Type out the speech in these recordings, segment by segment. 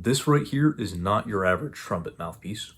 This right here is not your average trumpet mouthpiece.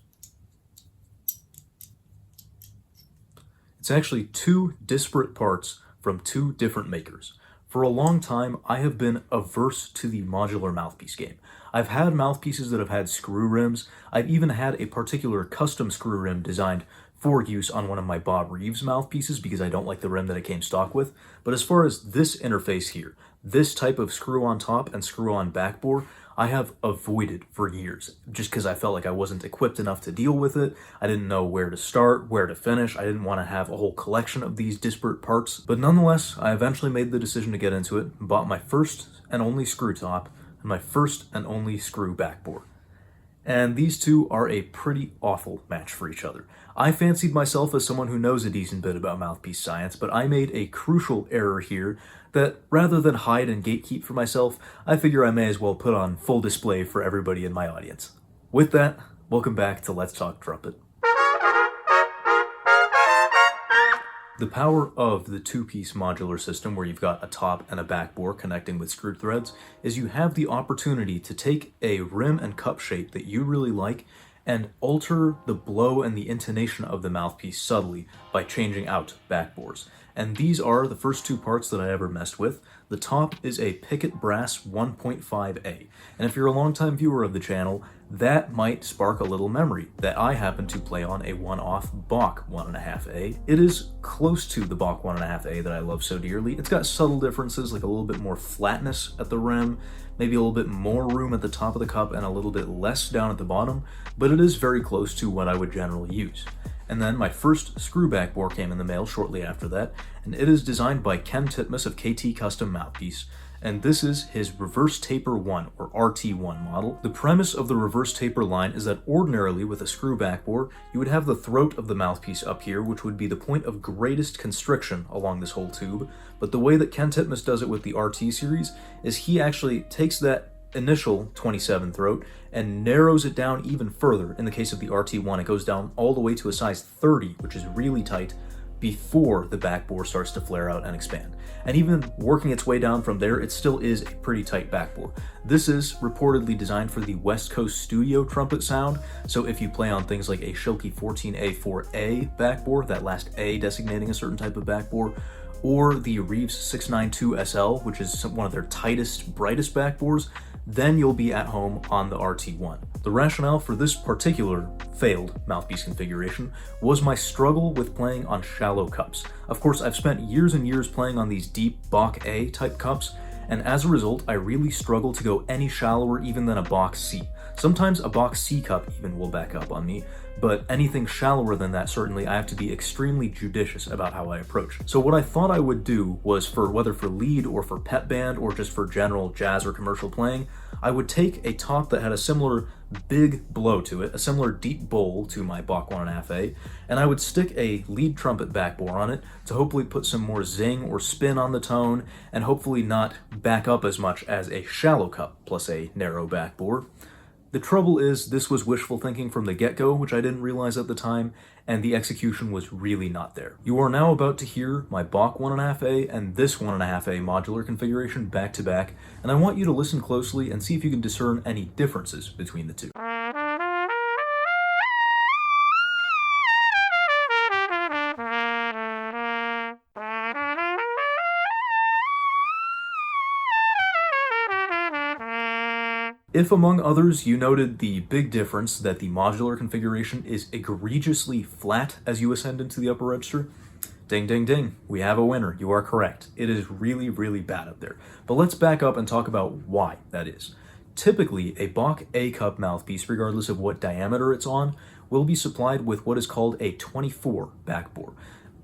It's actually two disparate parts from two different makers. For a long time, I have been averse to the modular mouthpiece game. I've had mouthpieces that have had screw rims. I've even had a particular custom screw rim designed for use on one of my Bob Reeves mouthpieces because I don't like the rim that it came stock with. But as far as this interface here, this type of screw on top and screw on backbore, I have avoided for years just because I felt like I wasn't equipped enough to deal with it. I didn't know where to start, where to finish. I didn't want to have a whole collection of these disparate parts. But nonetheless, I eventually made the decision to get into it and bought my first and only screw top and my first and only screw backbore. And these two are a pretty awful match for each other. I fancied myself as someone who knows a decent bit about mouthpiece science, but I made a crucial error here that rather than hide and gatekeep for myself, I figure I may as well put on full display for everybody in my audience. With that, welcome back to Let's Talk Trumpet. The power of the two-piece modular system where you've got a top and a backbore connecting with screw threads is you have the opportunity to take a rim and cup shape that you really like and alter the blow and the intonation of the mouthpiece subtly by changing out backbores. And these are the first two parts that I ever messed with. The top is a Pickett Brass 1.5A, and if you're a longtime viewer of the channel, that might spark a little memory that I happen to play on a one-off Bach 1.5A. It is close to the Bach 1.5A that I love so dearly. It's got subtle differences, like a little bit more flatness at the rim, maybe a little bit more room at the top of the cup and a little bit less down at the bottom, but it is very close to what I would generally use. And then my first screw backbore came in the mail shortly after that, and it is designed by Ken Titmus of KT Custom Mouthpiece, and this is his Reverse Taper 1, or RT1 model. The premise of the Reverse Taper line is that ordinarily with a screw backbore, you would have the throat of the mouthpiece up here, which would be the point of greatest constriction along this whole tube, but the way that Ken Titmus does it with the RT series is he actually takes that initial 27 throat and narrows it down even further. In the case of the RT1, it goes down all the way to a size 30, which is really tight, before the backbore starts to flare out and expand. And even working its way down from there, it still is a pretty tight backbore. This is reportedly designed for the West Coast studio trumpet sound, so if you play on things like a Schilke 14A4A backbore, that last A designating a certain type of backbore, or the Reeves 692 SL, which is one of their tightest, brightest backbores, then you'll be at home on the RT1. The rationale for this particular failed mouthpiece configuration was my struggle with playing on shallow cups. Of course, I've spent years and years playing on these deep Bach A type cups, and as a result, I really struggle to go any shallower even than a Bach C. Sometimes a Bach C cup even will back up on me, but anything shallower than that, certainly I have to be extremely judicious about how I approach. So what I thought I would do was, for whether for lead or for pep band or just for general jazz or commercial playing, I would take a top that had a similar big blow to it, a similar deep bowl to my Bach 1.5A, and I would stick a lead trumpet backbore on it to hopefully put some more zing or spin on the tone and hopefully not back up as much as a shallow cup plus a narrow backbore. The trouble is, this was wishful thinking from the get-go, which I didn't realize at the time, and the execution was really not there. You are now about to hear my Bach 1.5A and this 1.5A modular configuration back to back, and I want you to listen closely and see if you can discern any differences between the two. If among others you noted the big difference that the modular configuration is egregiously flat as you ascend into the upper register, ding ding ding, we have a winner. You are correct. It is really, really bad up there. But let's back up and talk about why that is. Typically, a Bach A cup mouthpiece, regardless of what diameter it's on, will be supplied with what is called a 24 backbore.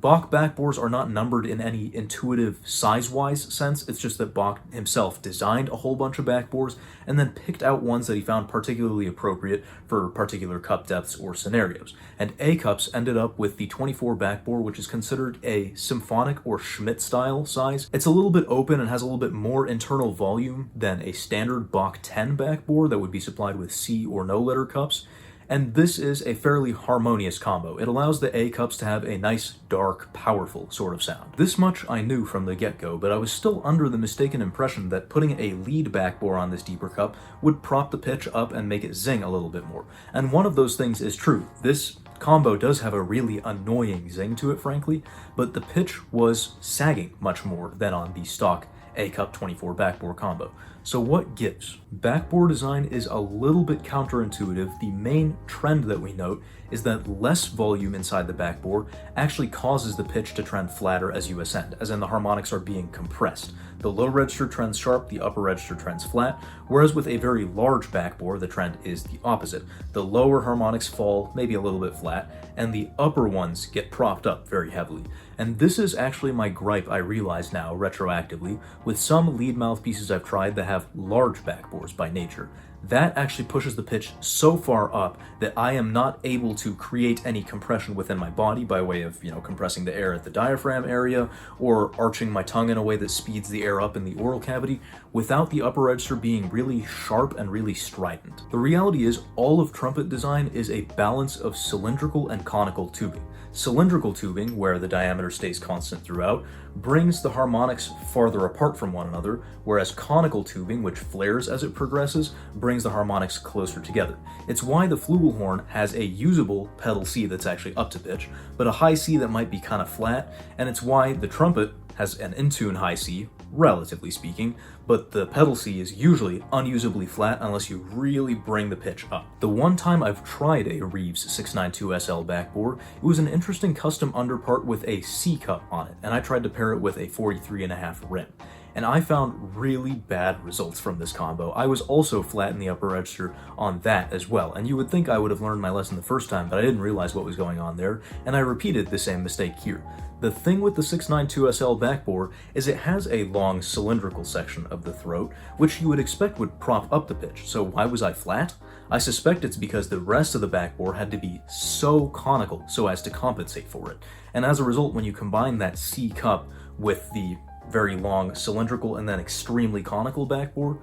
Bach backbores are not numbered in any intuitive size-wise sense. It's just that Bach himself designed a whole bunch of backbores and then picked out ones that he found particularly appropriate for particular cup depths or scenarios. And A cups ended up with the 24 backbore, which is considered a symphonic or Schmidt-style size. It's a little bit open and has a little bit more internal volume than a standard Bach 10 backbore that would be supplied with C or no letter cups. And this is a fairly harmonious combo. It allows the A cups to have a nice, dark, powerful sort of sound. This much I knew from the get-go, but I was still under the mistaken impression that putting a lead backbore on this deeper cup would prop the pitch up and make it zing a little bit more. And one of those things is true. This combo does have a really annoying zing to it, frankly, but the pitch was sagging much more than on the stock A cup 24 backbore combo. So what gives? Backbore design is a little bit counterintuitive. The main trend that we note is that less volume inside the backbore actually causes the pitch to trend flatter as you ascend, as in the harmonics are being compressed. The low register trends sharp, the upper register trends flat, whereas with a very large backbore, the trend is the opposite. The lower harmonics fall maybe a little bit flat, and the upper ones get propped up very heavily. And this is actually my gripe, I realize now, retroactively, with some lead mouthpieces I've tried that have large backbores by nature. That actually pushes the pitch so far up that I am not able to create any compression within my body by way of, compressing the air at the diaphragm area or arching my tongue in a way that speeds the air up in the oral cavity without the upper register being really sharp and really strident. The reality is all of trumpet design is a balance of cylindrical and conical tubing. Cylindrical tubing, where the diameter stays constant throughout, brings the harmonics farther apart from one another, whereas conical tubing, which flares as it progresses, brings the harmonics closer together. It's why the flugelhorn has a usable pedal C that's actually up to pitch, but a high C that might be kind of flat, and it's why the trumpet has an in-tune high C, relatively speaking, but the pedal C is usually unusably flat unless you really bring the pitch up. The one time I've tried a Reeves 692 SL backbore, it was an interesting custom underpart with a C cup on it, and I tried to pair it with a 43.5 rim. And I found really bad results from this combo. I was also flat in the upper register on that as well, and you would think I would have learned my lesson the first time, but I didn't realize what was going on there, and I repeated the same mistake here. The thing with the 692 SL backbore is it has a long cylindrical section of the throat, which you would expect would prop up the pitch, so why was I flat? I suspect it's because the rest of the backbore had to be so conical so as to compensate for it, and as a result, when you combine that C cup with the very long cylindrical and then extremely conical backbore,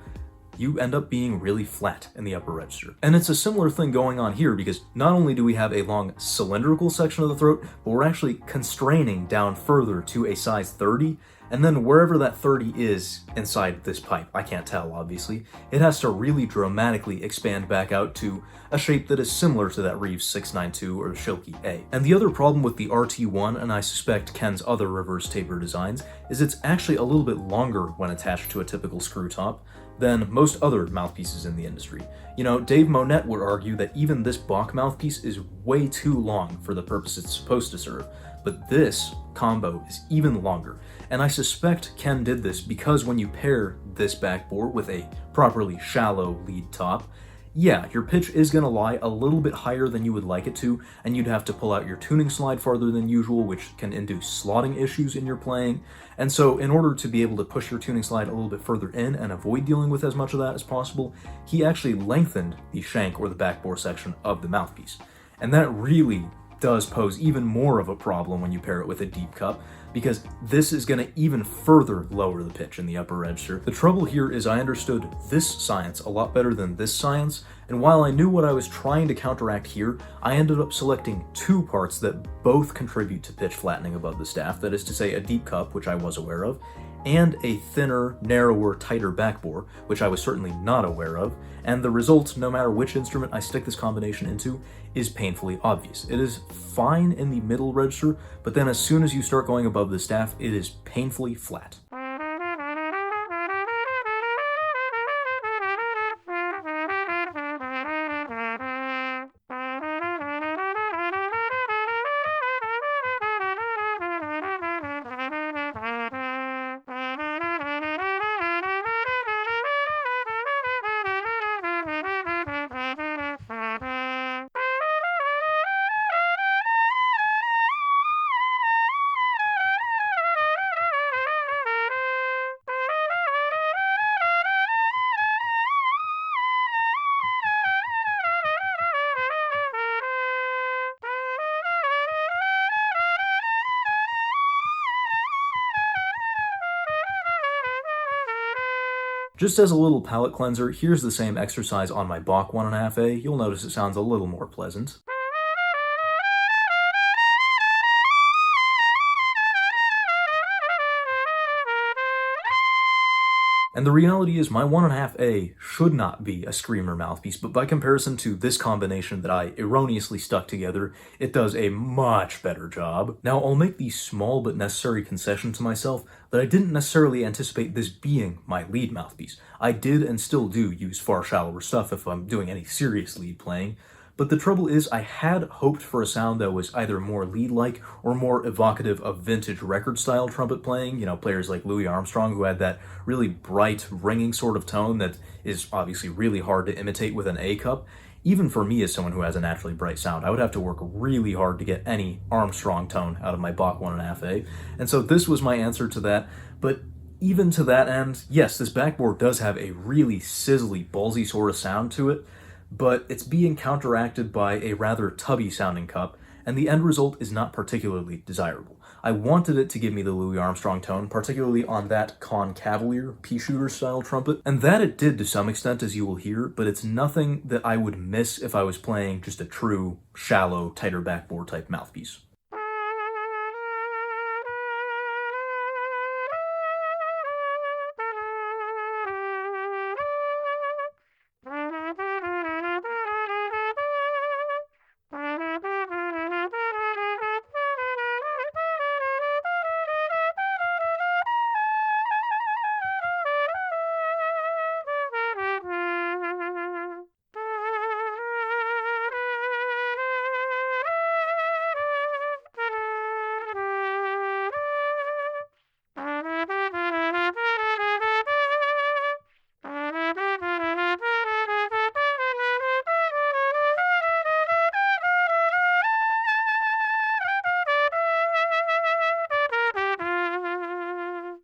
you end up being really flat in the upper register. And it's a similar thing going on here because not only do we have a long cylindrical section of the throat, but we're actually constraining down further to a size 30, and then wherever that 30 is inside this pipe, I can't tell obviously, it has to really dramatically expand back out to a shape that is similar to that Reeves 692 or Schilke A. And the other problem with the RT1, and I suspect Kenn's other reverse taper designs, is it's actually a little bit longer when attached to a typical screw top than most other mouthpieces in the industry. Dave Monette would argue that even this Bach mouthpiece is way too long for the purpose it's supposed to serve, but this combo is even longer. And I suspect Ken did this because when you pair this backbore with a properly shallow lead top, yeah, your pitch is going to lie a little bit higher than you would like it to, and you'd have to pull out your tuning slide farther than usual, which can induce slotting issues in your playing. And so in order to be able to push your tuning slide a little bit further in and avoid dealing with as much of that as possible, he actually lengthened the shank or the backbore section of the mouthpiece. And that really does pose even more of a problem when you pair it with a deep cup, because this is going to even further lower the pitch in the upper register. The trouble here is I understood this science a lot better than this science, and while I knew what I was trying to counteract here, I ended up selecting two parts that both contribute to pitch flattening above the staff, that is to say a deep cup, which I was aware of, and a thinner, narrower, tighter backbore, which I was certainly not aware of, and the result, no matter which instrument I stick this combination into, is painfully obvious. It is fine in the middle register, but then as soon as you start going above the staff, it is painfully flat. Just as a little palate cleanser, here's the same exercise on my Bach 1.5A. You'll notice it sounds a little more pleasant. And the reality is my 1.5A should not be a screamer mouthpiece, but by comparison to this combination that I erroneously stuck together, it does a much better job. Now, I'll make the small but necessary concession to myself that I didn't necessarily anticipate this being my lead mouthpiece. I did and still do use far shallower stuff if I'm doing any serious lead playing. But the trouble is, I had hoped for a sound that was either more lead-like or more evocative of vintage record-style trumpet playing. You know, players like Louis Armstrong, who had that really bright, ringing sort of tone that is obviously really hard to imitate with an A cup. Even for me as someone who has a naturally bright sound, I would have to work really hard to get any Armstrong tone out of my Bach 1.5A. And so this was my answer to that. But even to that end, yes, this backbore does have a really sizzly, ballsy sort of sound to it, but it's being counteracted by a rather tubby sounding cup, and the end result is not particularly desirable. I wanted it to give me the Louis Armstrong tone, particularly on that Conn Cavalier peashooter-style trumpet, and that it did to some extent, as you will hear, but it's nothing that I would miss if I was playing just a true, shallow, tighter backbore type mouthpiece.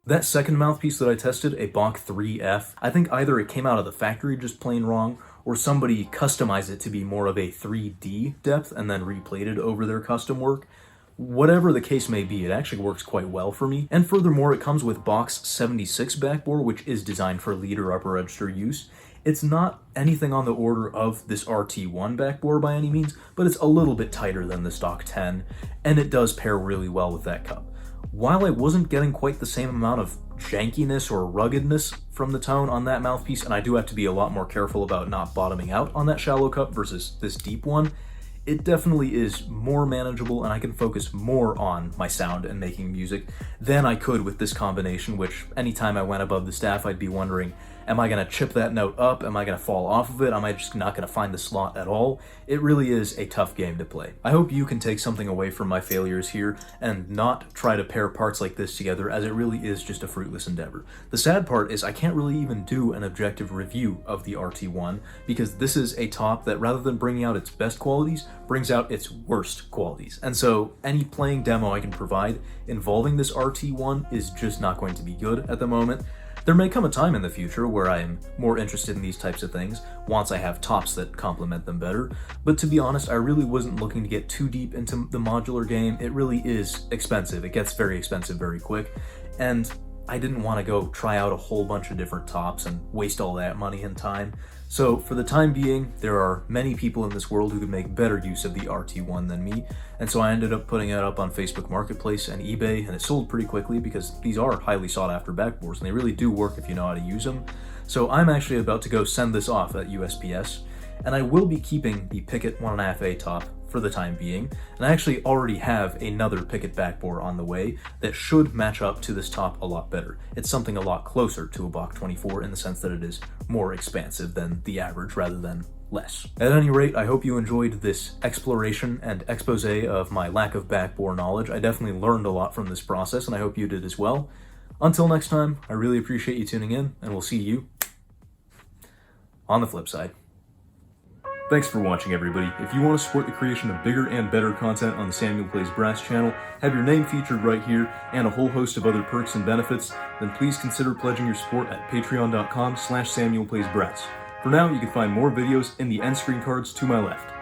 That second mouthpiece that I tested, a Bach 3F, I think either it came out of the factory just plain wrong, or somebody customized it to be more of a 3D depth and then replayed it over their custom work. Whatever the case may be, it actually works quite well for me. And furthermore, it comes with Bach's 76 backbore, which is designed for lead or upper register use. It's not anything on the order of this RT1 backbore by any means, but it's a little bit tighter than the stock 10, and it does pair really well with that cup. While I wasn't getting quite the same amount of jankiness or ruggedness from the tone on that mouthpiece, and I do have to be a lot more careful about not bottoming out on that shallow cup versus this deep one, it definitely is more manageable, and I can focus more on my sound and making music than I could with this combination, which anytime I went above the staff, I'd be wondering, am I going to chip that note up? Am I going to fall off of it? Am I just not going to find the slot at all? It really is a tough game to play. I hope you can take something away from my failures here and not try to pair parts like this together, as it really is just a fruitless endeavor. The sad part is I can't really even do an objective review of the RT1, because this is a top that, rather than bringing out its best qualities, brings out its worst qualities. And so any playing demo I can provide involving this RT1 is just not going to be good at the moment. There may come a time in the future where I am more interested in these types of things, once I have tops that complement them better, but to be honest, I really wasn't looking to get too deep into the modular game. It really is expensive. It gets very expensive very quick, and I didn't want to go try out a whole bunch of different tops and waste all that money and time. So for the time being, there are many people in this world who could make better use of the RT1 than me, and so I ended up putting it up on Facebook Marketplace and eBay, and it sold pretty quickly because these are highly sought after backbores, and they really do work if you know how to use them. So I'm actually about to go send this off at USPS, and I will be keeping the Pickett 1.5A top for the time being, and I actually already have another Pickett backbore on the way that should match up to this top a lot better. It's something a lot closer to a Bach 24 in the sense that it is more expansive than the average rather than less. At any rate, I hope you enjoyed this exploration and expose of my lack of backbore knowledge. I definitely learned a lot from this process, and I hope you did as well. Until next time, I really appreciate you tuning in, and we'll see you on the flip side. Thanks for watching, everybody. If you want to support the creation of bigger and better content on the Samuel Plays Brass channel, have your name featured right here, and a whole host of other perks and benefits, then please consider pledging your support at patreon.com/SamuelPlaysBrass. For now, you can find more videos in the end screen cards to my left.